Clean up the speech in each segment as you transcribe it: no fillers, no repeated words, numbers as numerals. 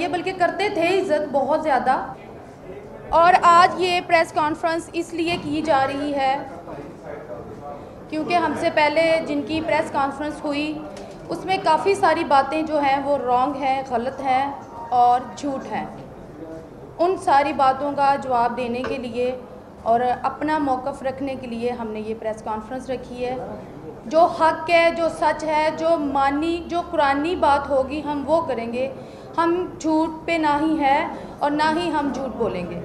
चाहिए, बल्कि करते थे इज़्ज़त बहुत ज़्यादा। और आज ये प्रेस कॉन्फ्रेंस इसलिए की जा रही है क्योंकि हमसे पहले जिनकी प्रेस कॉन्फ्रेंस हुई उसमें काफ़ी सारी बातें जो हैं वो रॉन्ग हैं, गलत हैं और झूठ हैं। उन सारी बातों का जवाब देने के लिए और अपना मौक़िफ़ रखने के लिए हमने ये प्रेस कॉन्फ्रेंस रखी है। जो हक़ है, जो सच है, जो कुरानी बात होगी हम वो करेंगे। हम झूठ पे ना ही है और ना ही हम झूठ बोलेंगे।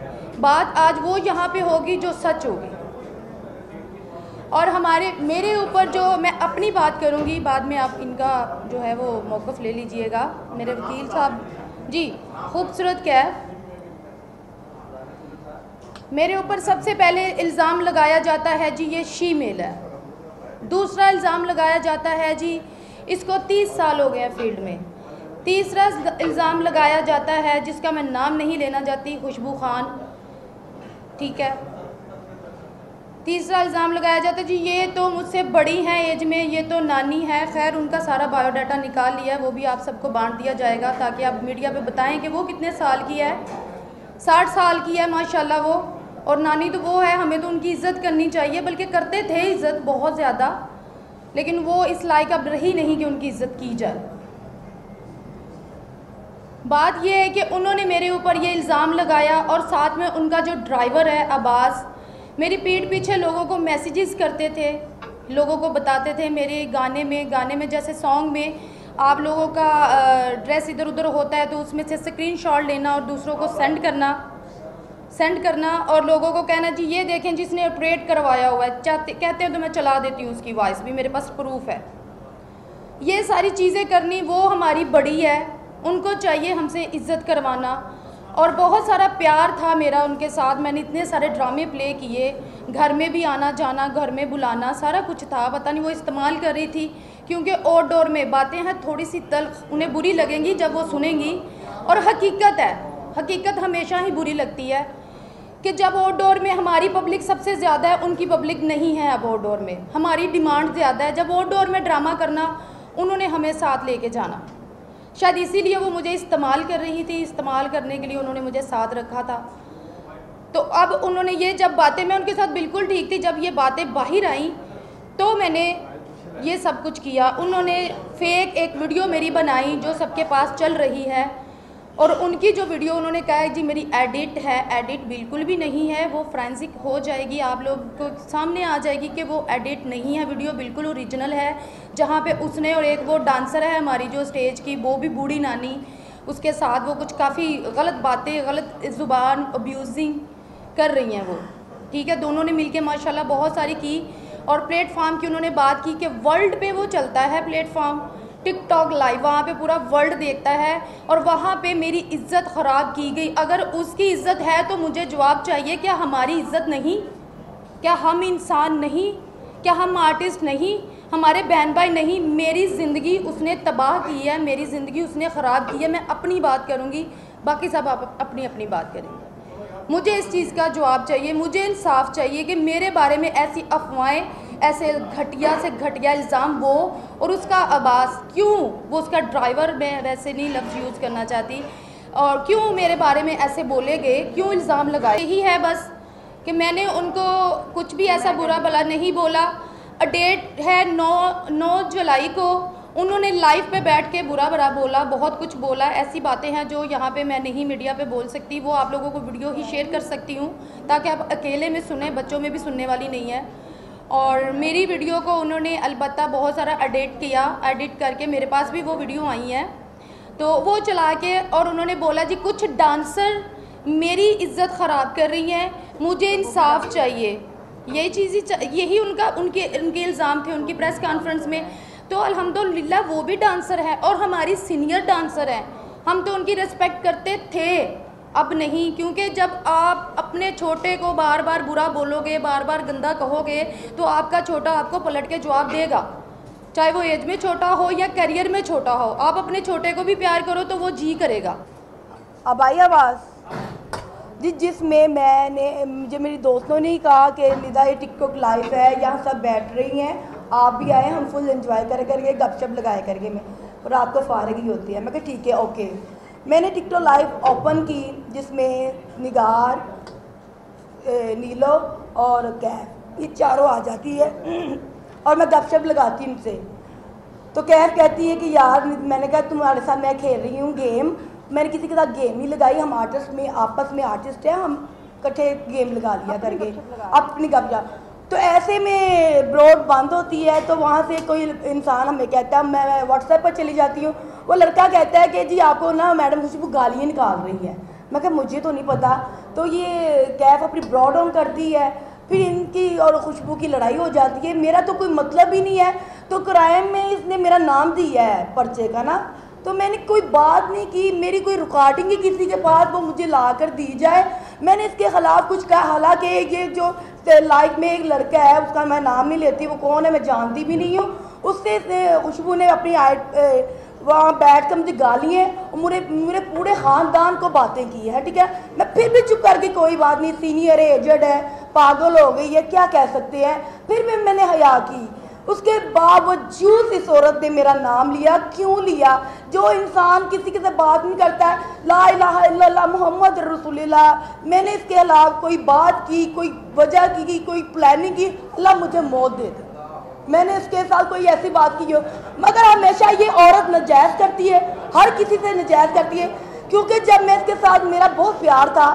बात आज वो यहाँ पे होगी जो सच होगी। और मेरे ऊपर जो मैं अपनी बात करूँगी, बाद में आप इनका जो है वो मौक़िफ़ ले लीजिएगा। मेरे वकील साहब जी, खूबसूरत कैफ। मेरे ऊपर सबसे पहले इल्ज़ाम लगाया जाता है जी ये शी मेल है। दूसरा इल्ज़ाम लगाया जाता है जी इसको 30 साल हो गए हैं फील्ड में। तीसरा इल्ज़ाम लगाया जाता है जिसका मैं नाम नहीं लेना चाहती, खुशबू खान, ठीक है। तीसरा इल्ज़ाम लगाया जाता है जी ये तो मुझसे बड़ी हैं एज में, ये तो नानी है। खैर उनका सारा बायोडाटा निकाल लिया है, वो भी आप सबको बांट दिया जाएगा ताकि आप मीडिया पे बताएं कि वो कितने साल की है। 60 साल की है माशाल्लाह वो, और नानी तो वो है। हमें तो उनकी इज़्ज़त करनी चाहिए, बल्कि करते थे इज़्ज़त बहुत ज़्यादा, लेकिन वो इस लायक अब रही नहीं कि उनकी इज़्ज़त की जाए। बात ये है कि उन्होंने मेरे ऊपर ये इल्ज़ाम लगाया और साथ में उनका जो ड्राइवर है अब्बास, मेरी पीठ पीछे लोगों को मैसेजेस करते थे, लोगों को बताते थे मेरे गाने में जैसे सॉन्ग में आप लोगों का ड्रेस इधर उधर होता है तो उसमें से स्क्रीनशॉट लेना और दूसरों को सेंड करना और लोगों को कहना जी ये देखें जिसने ऑपरेट करवाया हुआ है, कहते हैं तो मैं चला देती हूँ उसकी वॉइस भी, मेरे पास प्रूफ है। ये सारी चीज़ें करनी वो हमारी बड़ी है, उनको चाहिए हमसे इज़्ज़त करवाना। और बहुत सारा प्यार था मेरा उनके साथ, मैंने इतने सारे ड्रामे प्ले किए, घर में भी आना जाना, घर में बुलाना, सारा कुछ था। पता नहीं वो इस्तेमाल कर रही थी क्योंकि आउटडोर में बातें हैं थोड़ी सी तल्ख, उन्हें बुरी लगेंगी जब वो सुनेंगी। और हकीकत है, हकीकत हमेशा ही बुरी लगती है कि जब आउटडोर में हमारी पब्लिक सबसे ज़्यादा है, उनकी पब्लिक नहीं है। अब आउटडोर में हमारी डिमांड ज़्यादा है, जब आउटडोर में ड्रामा करना उन्होंने हमें साथ लेके जाना, शायद इसीलिए वो मुझे इस्तेमाल कर रही थी। इस्तेमाल करने के लिए उन्होंने मुझे साथ रखा था। तो अब उन्होंने ये जब बातें, मैं उनके साथ बिल्कुल ठीक थी, जब ये बातें बाहर आई तो मैंने ये सब कुछ किया। उन्होंने फेक एक वीडियो मेरी बनाई जो सबके पास चल रही है, और उनकी जो वीडियो उन्होंने कहा है जी मेरी एडिट है। एडिट बिल्कुल भी नहीं है, वो फोरेंसिक हो जाएगी, आप लोग को सामने आ जाएगी कि वो एडिट नहीं है, वीडियो बिल्कुल ओरिजिनल है। जहाँ पे उसने और एक वो डांसर है हमारी जो स्टेज की, वो भी बूढ़ी नानी, उसके साथ वो कुछ काफ़ी गलत बातें, गलत ज़ुबान अब्यूजिंग कर रही हैं वो, ठीक है। दोनों ने मिलके माशाल्लाह बहुत सारी की। और प्लेटफॉर्म की उन्होंने बात की कि वर्ल्ड पे वो चलता है प्लेटफॉर्म, टिकटॉक लाइव, वहाँ पे पूरा वर्ल्ड देखता है, और वहाँ पे मेरी इज़्ज़त ख़राब की गई। अगर उसकी इज़्ज़त है तो मुझे जवाब चाहिए, क्या हमारी इज़्ज़त नहीं? क्या हम इंसान नहीं? क्या हम आर्टिस्ट नहीं? हमारे बहन भाई नहीं? मेरी ज़िंदगी उसने तबाह की है, मेरी ज़िंदगी उसने ख़राब की है। मैं अपनी बात करूँगी, बाकी सब आप अपनी अपनी बात करेंगे। मुझे इस चीज़ का जवाब चाहिए, मुझे इंसाफ चाहिए कि मेरे बारे में ऐसी अफवाहें, ऐसे घटिया से घटिया इल्ज़ाम वो और उसका अब्बास, क्यों वो उसका ड्राइवर, मैं वैसे नहीं लफ्ज़ यूज़ करना चाहती, और क्यों मेरे बारे में ऐसे बोले गए, क्यों इल्ज़ाम लगाए। यही है बस कि मैंने उनको कुछ भी ऐसा बुरा भला नहीं बोला। डेट है 9 जुलाई को, उन्होंने लाइव पे बैठ के बुरा भला बोला, बहुत कुछ बोला। ऐसी बातें हैं जो यहाँ पे मैं नहीं मीडिया पे बोल सकती, वो आप लोगों को वीडियो ही शेयर कर सकती हूँ ताकि आप अकेले में सुने, बच्चों में भी सुनने वाली नहीं है। और मेरी वीडियो को उन्होंने अलबत्ता बहुत सारा एडिट किया, एडिट करके मेरे पास भी वो वीडियो आई है, तो वो चला के और उन्होंने बोला जी कुछ डांसर मेरी इज़्ज़त ख़राब कर रही हैं, मुझे इंसाफ चाहिए। यही चीज़, यही उनके इल्ज़ाम थे उनकी प्रेस कॉन्फ्रेंस में। तो अल्हम्दुलिल्लाह वो भी डांसर है और हमारी सीनियर डांसर है, हम तो उनकी रिस्पेक्ट करते थे, अब नहीं। क्योंकि जब आप अपने छोटे को बार बार बुरा बोलोगे, बार बार गंदा कहोगे, तो आपका छोटा आपको पलट के जवाब देगा, चाहे वो एज में छोटा हो या करियर में छोटा हो। आप अपने छोटे को भी प्यार करो तो वो जी करेगा। अब आई आवाज़ जिसमें मुझे मेरी दोस्तों ने ही कहा कि निदा ये टिकटॉक लाइव है, यहाँ सब बैठ रही हैं, आप भी आए, हम फुल एंजॉय करके गपशप लगाए करके। मैं रात को फारिग ही होती है, मैं कहा ठीक है ओके। मैंने टिकटॉक लाइव ओपन की जिसमें निगार, नीलो और कैफ, ये चारों आ जाती है और मैं गपशप लगाती हूँ उनसे। तो कैफ कहती है कि यार, मैंने कहा तुम्हारे साथ मैं खेल रही हूँ गेम, मैंने किसी के साथ गेम नहीं लगाई, हम आर्टिस्ट में आपस में आर्टिस्ट हैं, हम इकट्ठे गेम लगा लिया करके अपनी गपशप। तो ऐसे में ब्रॉड बंद होती है तो वहाँ से कोई इंसान हमें कहता है, मैं व्हाट्सएप पर चली जाती हूँ, वो लड़का कहता है कि जी आपको ना मैडम खुशबू गालियाँ निकाल रही है। मैं कहा मुझे तो नहीं पता। तो ये कैफ अपनी ब्रॉड ऑन करती है, फिर इनकी और खुशबू की लड़ाई हो जाती है। मेरा तो कोई मतलब ही नहीं है, तो क्राइम में इसने मेरा नाम दिया है पर्चे का ना, तो मैंने कोई बात नहीं की, मेरी कोई रिकॉर्डिंग ही किसी के पास वो मुझे ला कर दी जाए, मैंने इसके ख़िलाफ़ कुछ कहा। हालांकि ये जो लाइक में एक लड़का है, उसका मैं नाम नहीं लेती, वो कौन है मैं जानती भी नहीं हूँ, उससे खुशबू ने अपनी वहाँ बैठ कर मुझे गालियाँ और मेरे पूरे ख़ानदान को बातें की है। ठीक है, मैं फिर भी चुप करके कोई बात नहीं, सीनियर है, एजड है, पागल हो गई है, क्या कह सकते हैं, फिर भी मैंने हया की। उसके बावजूद इस औरत ने मेरा नाम लिया। क्यों लिया? जो इंसान किसी के साथ बात नहीं करता है, ला इलाहा इल्लल्लाह मुहम्मद रसूलुल्लाह, मैंने इसके अलावा कोई बात की, कोई वजह की, कोई प्लानिंग की, अल्लाह मुझे मौत दे दे, मैंने इसके साथ कोई ऐसी बात की हो। मगर हमेशा ये औरत नजायज़ करती है, हर किसी से नजायज़ करती है। क्योंकि जब मैं इसके साथ, मेरा बहुत प्यार था,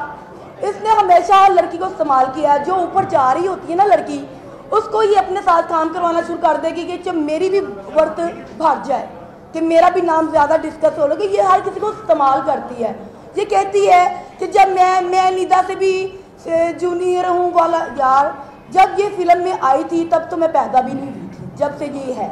इसने हमेशा लड़की को इस्तेमाल किया। जो ऊपर जा रही होती है ना लड़की, उसको ये अपने साथ काम करवाना शुरू कर देगी कि जब मेरी भी वर्थ भाग जाए, कि मेरा भी नाम ज़्यादा डिस्कस हो लगे। ये हर किसी को इस्तेमाल करती है। ये कहती है कि जब मैं निदा से भी जूनियर हूँ वाला। यार, जब ये फिल्म में आई थी तब तो मैं पैदा भी नहीं हुई थी, जब से ये है।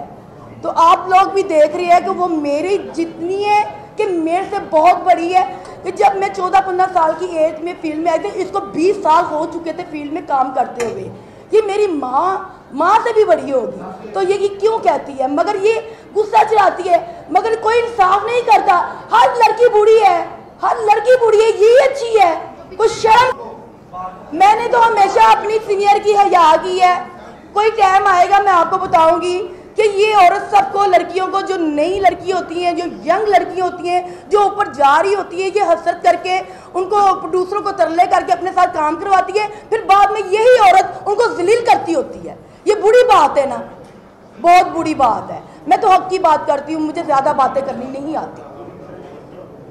तो आप लोग भी देख रहे हैं कि वो मेरी जितनी है कि मेरे से बहुत बड़ी है। कि जब मैं 14-15 साल की एज में फील्ड में आई थी, इसको 20 साल हो चुके थे फील्ड में काम करते हुए। ये मेरी माँ से भी बड़ी होगी। तो ये क्यों कहती है? मगर ये गुस्सा चढ़ाती है, मगर कोई इंसाफ नहीं करता। हर लड़की बुरी है, हर लड़की बुरी है, ये अच्छी है, कुछ शर्म। मैंने तो हमेशा अपनी सीनियर की हया की है। कोई टाइम आएगा मैं आपको बताऊंगी कि ये औरत सबको, लड़कियों को, जो नई लड़की होती हैं, जो यंग लड़की होती हैं, जो ऊपर जा रही होती है, ये हसरत करके उनको प्रोड्यूसरों को तरले करके अपने साथ काम करवाती है, फिर बाद में यही औरत उनको जलील करती होती है। ये बुरी बात है ना, बहुत बुरी बात है। मैं तो हक की बात करती हूँ, मुझे ज़्यादा बातें करनी नहीं आती,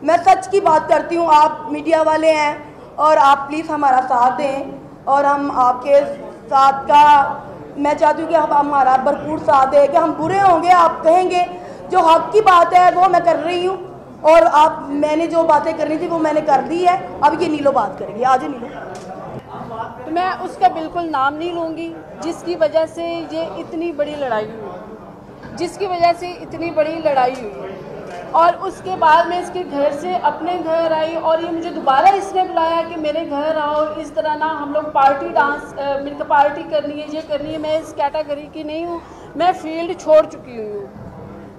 मैं सच की बात करती हूँ। आप मीडिया वाले हैं और आप प्लीज़ हमारा साथ दें, और हम आपके साथ का, मैं चाहती हूँ कि आप हमारा भरपूर साथ दें। कि हम बुरे होंगे, आप कहेंगे, जो हक की बात है वो मैं कर रही हूँ, और आप, मैंने जो बातें करनी थी वो मैंने कर दी है। अब ये नीलो बात करेंगे, आज नीलो। तो मैं उसका बिल्कुल नाम नहीं लूँगी जिसकी वजह से ये इतनी बड़ी लड़ाई हुई, जिसकी वजह से इतनी बड़ी लड़ाई हुई। और उसके बाद मैं इसके घर से अपने घर आई, और ये मुझे दोबारा इसने बुलाया कि मेरे घर आओ, इस तरह ना हम लोग पार्टी डांस, मिलकर पार्टी करनी है, ये करनी है। मैं इस कैटेगरी की नहीं हूँ, मैं फील्ड छोड़ चुकी हुई हूँ,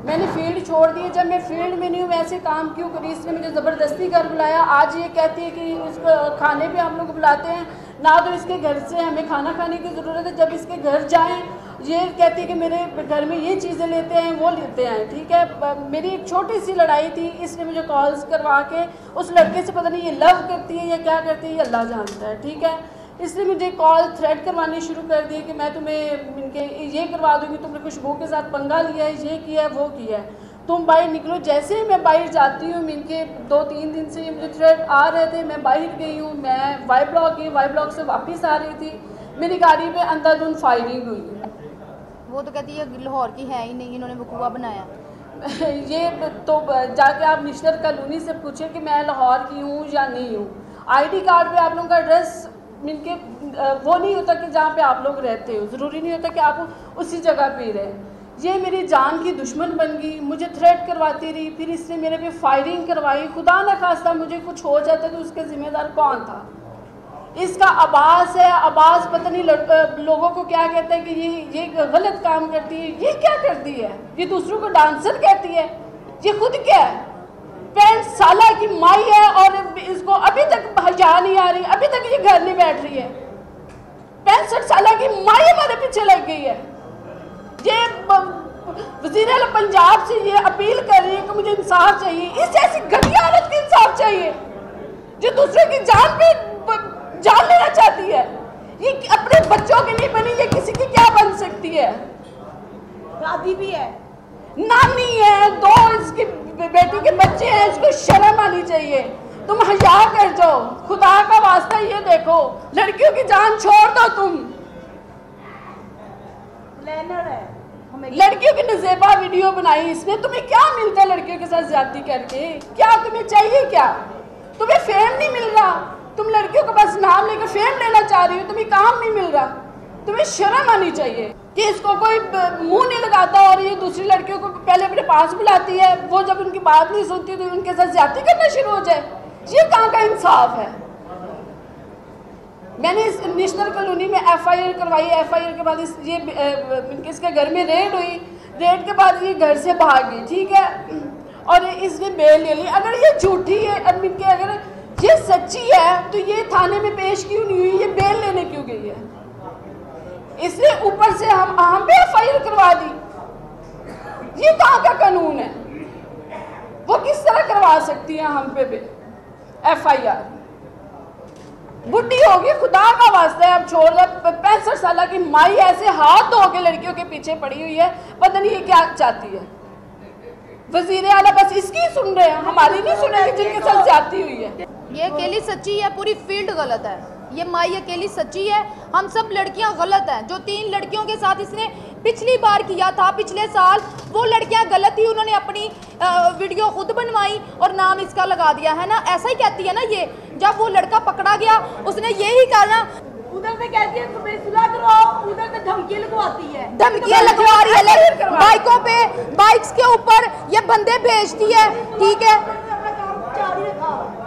मैंने फील्ड छोड़ दी है। जब मैं फील्ड में नहीं हूँ, मैं ऐसे काम क्यों करी? इसने मुझे ज़बरदस्ती घर बुलाया। आज ये कहती है कि इसको खाने पे हम लोग बुलाते हैं ना, तो इसके घर से हमें खाना खाने की ज़रूरत है। जब इसके घर जाएँ, ये कहती है कि मेरे घर में ये चीज़ें लेते हैं, वो लेते हैं। ठीक है, मेरी एक छोटी सी लड़ाई थी, इसने मुझे कॉल्स करवा के उस लड़के से, पता नहीं ये लव करती है या क्या करती है, ये अल्लाह जानता है। ठीक है, इसने मुझे कॉल थ्रेड करवानी शुरू कर दी कि मैं तुम्हें इनके ये करवा दूँगी, तुमने खुशबू के साथ पंगा लिया है, ये किया है, वो किया है, तुम बाहर निकलो। जैसे ही मैं बाहर जाती हूँ, इनके 2-3 दिन से ये मुझे थ्रेड आ रहे थे। मैं बाहर गई हूँ, मैं वाई ब्लॉक गई, वाई ब्लॉक से वापस आ रही थी, मेरी गाड़ी पे अंधाधुंध फायरिंग हुई। वो तो कहती है लाहौर की है ही नहीं, इन्होंने वकूआ बनाया। ये तो जाके आप मिशनर कॉलोनी से पूछें कि मैं लाहौर की हूँ या नहीं हूँ। आईडी कार्ड पे आप लोगों का एड्रेस मिलके वो नहीं होता कि जहाँ पे आप लोग रहते हो, ज़रूरी नहीं होता कि आप उसी जगह पे रहें। ये मेरी जान की दुश्मन बन गई, मुझे थ्रेट करवाती रही, फिर इसने मेरे पे फायरिंग करवाई। खुदा न खास्ता मुझे कुछ हो जाता तो उसके ज़िम्मेदार कौन था? इसका अब्बास है, अब्बास पता नहीं लोगों को क्या कहता है कि ये गलत काम करती है। ये क्या करती है? ये दूसरों को डांसर कहती है, ये खुद क्या है? 65 साल की माई है और इसको अभी तक हया नहीं आ रही, अभी तक ये घर नहीं बैठ रही है। 65 साल की माई हमारे पीछे लग गई है। ये वज़ीर आला पंजाब से ये अपील कर रही है कि मुझे इंसाफ चाहिए। इस ऐसी घटिया औरत की इंसाफ चाहिए जो दूसरे की जान लेना चाहती है। ये अपने बच्चों की नहीं बनी, ये किसी की क्या बन सकती है? दादी भी है, नानी है, 2 इसकी बेटी के बच्चे हैं, इसको शर्म आनी चाहिए। तुम हया कर जाओ, खुदा का वास्ता। ये देखो, लड़कियों की जान छोड़ दो तुम। प्लानर है, लड़कियों की नज़ेबा वीडियो बनाई, इसमें तुम्हें क्या मिलता है? लड़कियों के साथ ज्यादती करके क्या तुम्हें चाहिए? क्या तुम्हें फेम नहीं मिल रहा? तुम लड़कियों का बस नाम लेकर फेम लेना चाह रही हो, तुम्हें काम नहीं मिल रहा। तुम्हें शर्म आनी चाहिए कि इसको कोई मुंह नहीं लगाता और ये दूसरी लड़कियों को पहले अपने पास बुलाती है, वो जब उनकी बात नहीं सुनती तो उनके साथ ज्यादती करना शुरू हो जाए। ये कहाँ का इंसाफ है? मैंने इस नेशनल कॉलोनी में FIR करवाई। FIR के बाद इसके घर में रेड हुई। रेड के बाद ये घर से भाग गई, ठीक है, और इसने बेल ले ली। अगर ये झूठी है, अगर ये सच्ची है तो ये थाने में पेश क्यों नहीं हुई? ये बेल लेने क्यों गई है? इसने ऊपर से हम पे FIR करवा दी। ये कहाँ का कानून है? वो किस तरह करवा सकती है हम पे FIR? बुढ़ी होगी, खुदा का वास्ता है, अब छोड़ दो। 65 साल की माई ऐसे हाथ धो के लड़कियों के पीछे पड़ी हुई है, पता नहीं ये क्या चाहती है। वजीर आला बस इसकी सुन रहे हैं, हमारी नहीं सुनेगी जिनके साथ ज्यादती हुई है। ये अकेली सच्ची है, पूरी फील्ड गलत है। ये माई अकेली सच्ची है, हम सब लड़कियां गलत हैं। जो 3 लड़कियों के साथ इसने पिछली बार किया था, पिछले साल, वो लड़कियां गलत थी। उन्होंने अपनी वीडियो खुद बनवाई और नाम इसका लगा दिया है ना। ऐसा ही कहती है ना ये। जब वो लड़का पकड़ा गया उसने यही कहा ना, उधर से कहती है तुम्हें सुलह करवाओ, उधर से धमकी लगवाती है, धमकियां लगवा रही है। बाइकों पे, बाइक्स के ऊपर ये बंदे भेजती है, ठीक है। अपना काम जारी रखा।